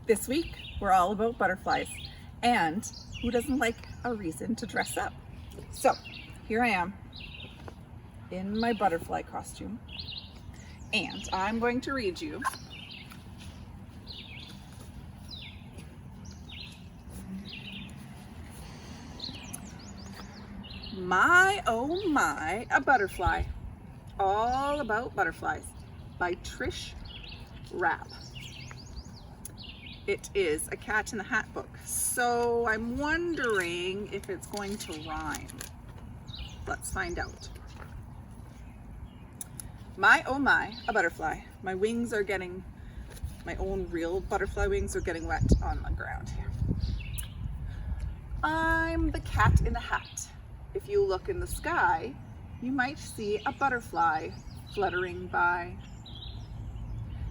This week, we're all about butterflies, and who doesn't like a reason to dress up? So, here I am in my butterfly costume, and I'm going to read you My Oh My, a Butterfly, All About Butterflies by Trish Rapp. It is a Cat in the Hat book, so I'm wondering if it's going to rhyme. Let's find out. My oh my, a butterfly. My wings are getting, my own real butterfly wings are getting wet on the ground here. I'm the cat in the hat. If you look in the sky, you might see a butterfly fluttering by.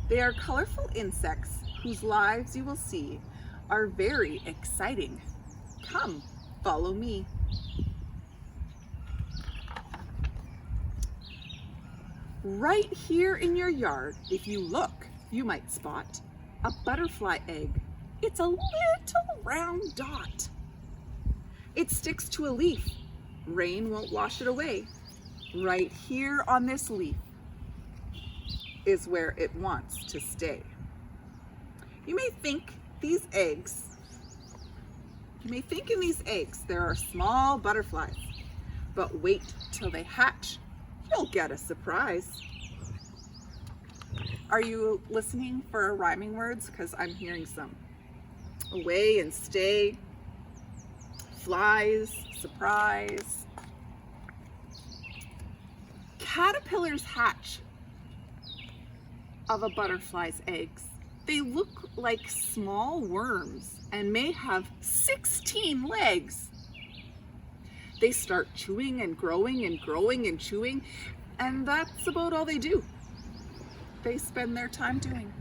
They are colorful insects whose lives you will see are very exciting. Come, follow me. Right here in your yard, if you look, you might spot a butterfly egg. It's a little round dot. It sticks to a leaf. Rain won't wash it away. Right here on this leaf is where it wants to stay. You may think in these eggs there are small butterflies, but wait till they hatch. You'll get a surprise. Are you listening for rhyming words? Because I'm hearing some. Away and stay, flies, surprise. Caterpillars hatch of a butterfly's eggs. They look like small worms and may have 16 legs. They start chewing and growing and growing and chewing, and that's about all they do. They spend their time doing.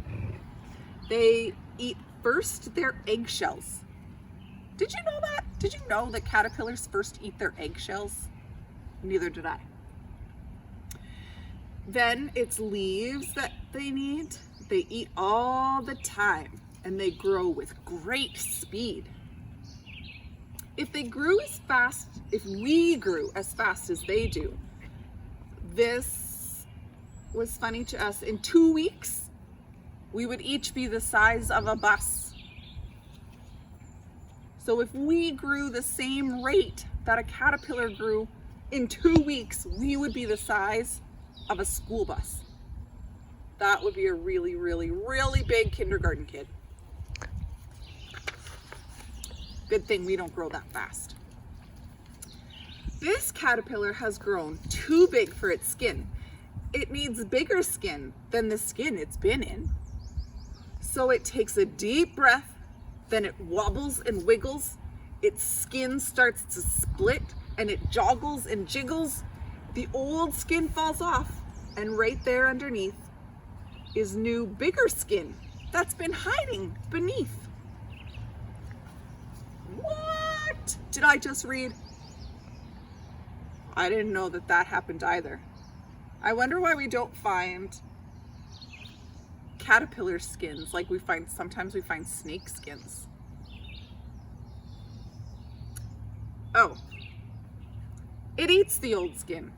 They eat first their eggshells. Did you know that? Did you know that caterpillars first eat their eggshells? Neither did I. Then it's leaves that they need. They eat all the time and they grow with great speed. If we grew as fast as they do, this was funny to us. In 2 weeks, we would each be the size of a bus. So if we grew the same rate that a caterpillar grew, in 2 weeks, we would be the size of a school bus. That would be a really, really, really big kindergarten kid. Good thing we don't grow that fast. This caterpillar has grown too big for its skin. It needs bigger skin than the skin it's been in. So it takes a deep breath, then it wobbles and wiggles. Its skin starts to split and it joggles and jiggles. The old skin falls off, and right there underneath is new, bigger skin that's been hiding beneath. What did I just read? I didn't know that happened either. I wonder why we don't find caterpillar skins like sometimes we find snake skins. Oh, it eats the old skin.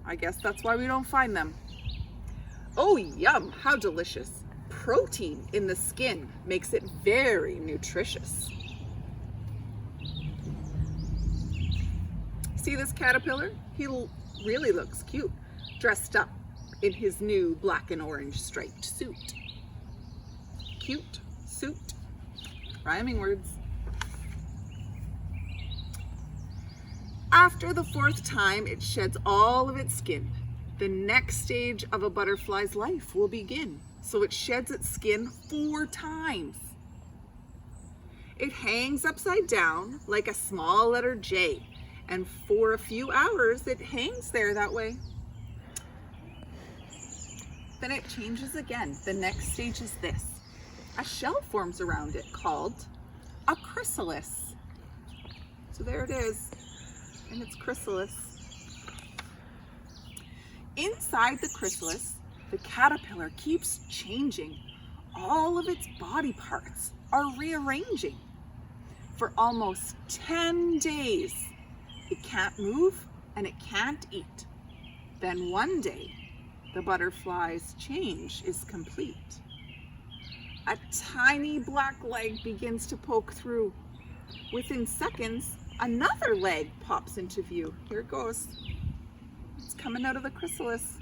I guess that's why we don't find them. Oh, yum, how delicious. Protein in the skin makes it very nutritious. See this caterpillar? He really looks cute, dressed up in his new black and orange striped suit. Cute suit. Rhyming words. After the 4th time it sheds all of its skin, the next stage of a butterfly's life will begin. So it sheds its skin 4 times. It hangs upside down like a small letter J, and for a few hours it hangs there that way. Then it changes again. The next stage is this. A shell forms around it called a chrysalis. So there it is. And its chrysalis. Inside the chrysalis, the caterpillar keeps changing all of its body parts are rearranging. For almost 10 days, it can't move and it can't eat. Then one day, the butterfly's change is complete. A tiny black leg begins to poke through. Within seconds, another leg pops into view. Here it goes. It's coming out of the chrysalis.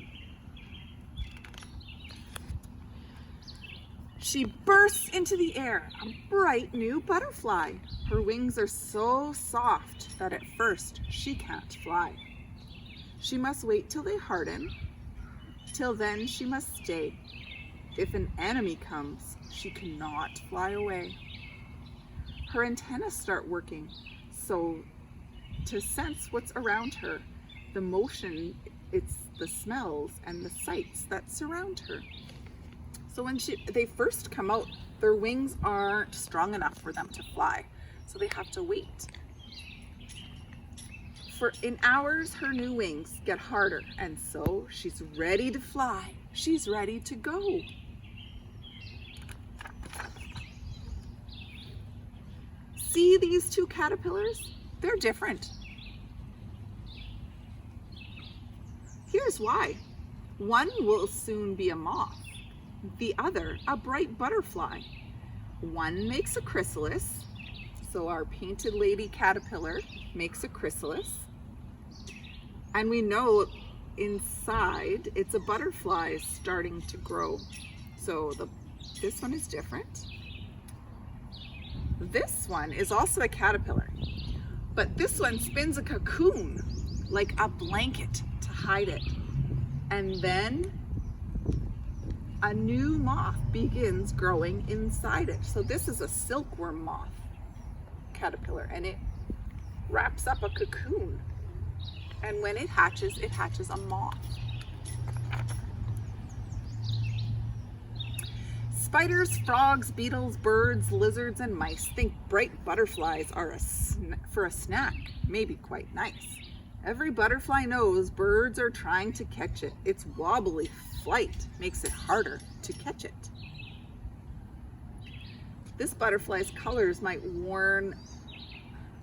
She bursts into the air, a bright new butterfly. Her wings are so soft that at first she can't fly. She must wait till they harden. Till then she must stay. If an enemy comes, she cannot fly away. Her antennae start working, so to sense what's around her, the motion, it's the smells and the sights that surround her. So when they first come out, their wings aren't strong enough for them to fly, so they have to wait. In hours, her new wings get harder, and so she's ready to fly. She's ready to go. See these two caterpillars? They're different. Here's why. One will soon be a moth, the other a bright butterfly. One makes a chrysalis, so our painted lady caterpillar makes a chrysalis. And we know inside it's a butterfly starting to grow. So this one is different. This one is also a caterpillar, but this one spins a cocoon like a blanket to hide it. And then a new moth begins growing inside it. So this is a silkworm moth caterpillar, and it wraps up a cocoon. And when it hatches a moth. Spiders, frogs, beetles, birds, lizards, and mice think bright butterflies are for a snack, maybe quite nice. Every butterfly knows birds are trying to catch it. Its wobbly flight makes it harder to catch it. This butterfly's colors might warn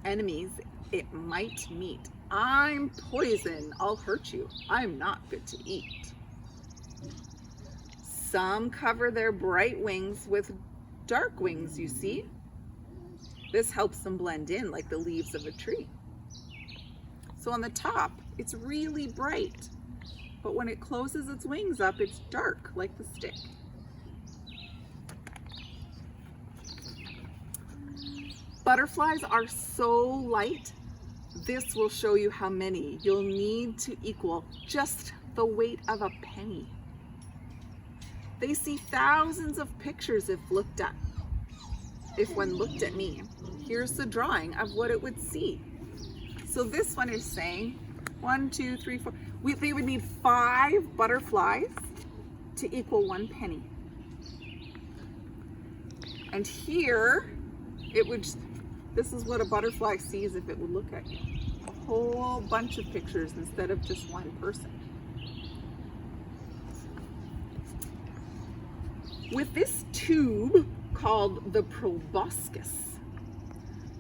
enemies it might meet. I'm poison, I'll hurt you. I'm not good to eat. Some cover their bright wings with dark wings, you see. This helps them blend in like the leaves of a tree. So on the top, it's really bright, but when it closes its wings up, it's dark like the stick. Butterflies are so light. This will show you how many you'll need to equal just the weight of a penny. They see thousands of pictures if one looked at me. Here's the drawing of what it would see. So this one is saying 1, 2, 3, 4. They would need 5 butterflies to equal 1 penny. And here, this is what a butterfly sees if it would look at you. A whole bunch of pictures instead of just one person. With this tube called the proboscis,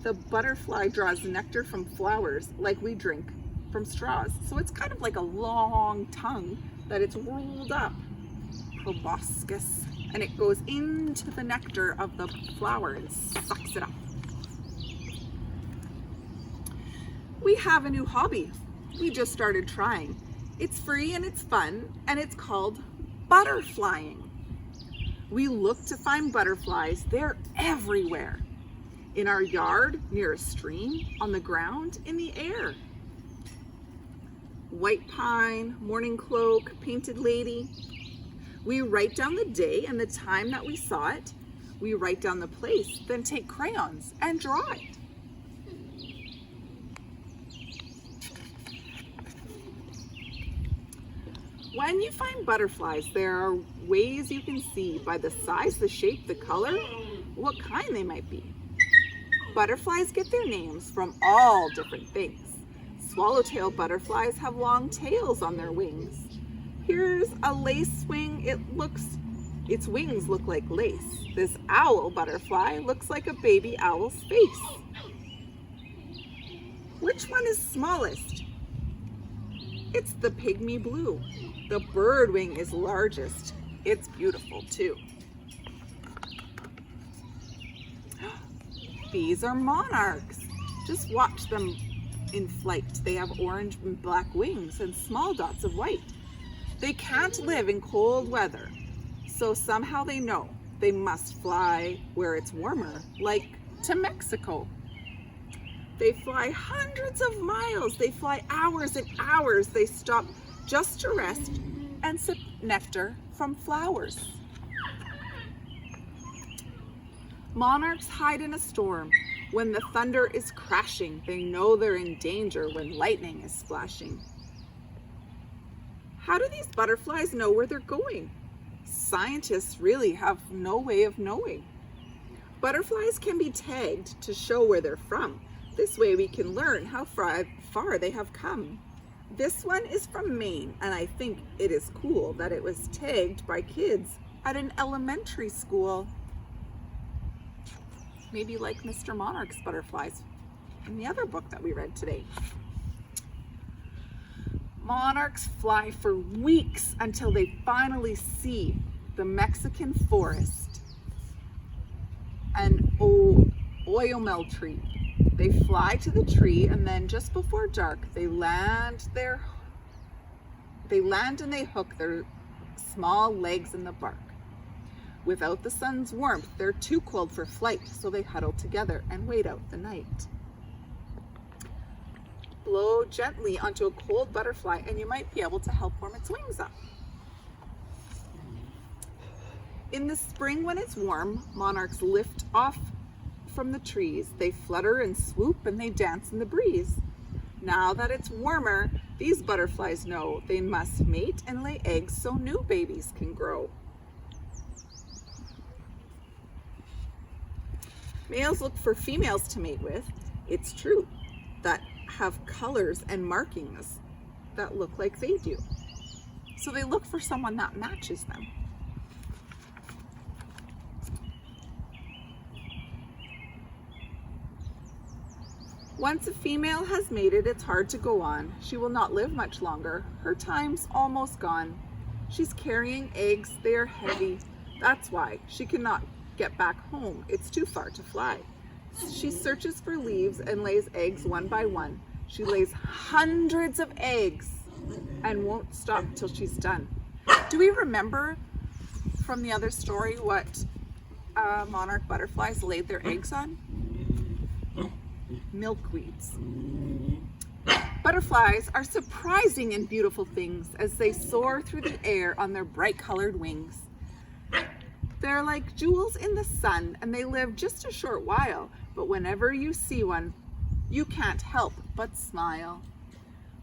the butterfly draws nectar from flowers like we drink from straws. So it's kind of like a long tongue that it's rolled up, proboscis, and it goes into the nectar of the flower and sucks it up. We have a new hobby we just started trying. It's free and it's fun, and it's called butterflying. We look to find butterflies. They're everywhere. In our yard, near a stream, on the ground, in the air. White pine, morning cloak, painted lady. We write down the day and the time that we saw it. We write down the place, then take crayons and draw it. When you find butterflies, there are ways you can see by the size, the shape, the color, what kind they might be. Butterflies get their names from all different things. Swallowtail butterflies have long tails on their wings. Here's a lace wing. It looks Its wings look like lace. This owl butterfly looks like a baby owl's face. Which one is smallest? It's the pygmy blue. The bird wing is largest. It's beautiful too. These are monarchs. Just watch them in flight. They have orange and black wings and small dots of white. They can't live in cold weather, so somehow they know they must fly where it's warmer, like to Mexico. They fly hundreds of miles. They fly hours and hours. They stop just to rest and sip nectar from flowers. Monarchs hide in a storm. When the thunder is crashing, they know they're in danger when lightning is flashing. How do these butterflies know where they're going? Scientists really have no way of knowing. Butterflies can be tagged to show where they're from. This way we can learn how far they have come. This one is from Maine, and I think it is cool that it was tagged by kids at an elementary school. Maybe like Mr. Monarch's butterflies in the other book that we read today. Monarchs fly for weeks until they finally see the Mexican forest, an oyamel tree. They fly to the tree, and then just before dark, they land and they hook their small legs in the bark. Without the sun's warmth, they're too cold for flight, so they huddle together and wait out the night. Blow gently onto a cold butterfly and you might be able to help warm its wings up. In the spring when it's warm, monarchs lift off from the trees. They flutter and swoop and they dance in the breeze. Now that it's warmer, these butterflies know they must mate and lay eggs so new babies can grow. Males look for females to mate with. It's true, that have colors and markings that look like they do. So they look for someone that matches them. Once a female has mated, it's hard to go on. She will not live much longer. Her time's almost gone. She's carrying eggs. They are heavy. That's why she cannot get back home. It's too far to fly. She searches for leaves and lays eggs one by one. She lays hundreds of eggs and won't stop till she's done. Do we remember from the other story what monarch butterflies laid their eggs on? Milkweeds. Butterflies are surprising and beautiful things as they soar through the air on their bright colored wings. They're like jewels in the sun, and they live just a short while, but whenever you see one, you can't help but smile.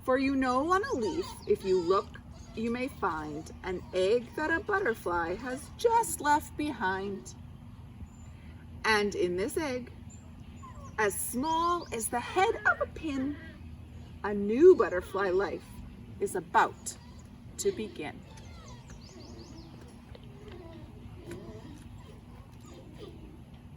For you know on a leaf, if you look, you may find an egg that a butterfly has just left behind. And in this egg, as small as the head of a pin, a new butterfly life is about to begin.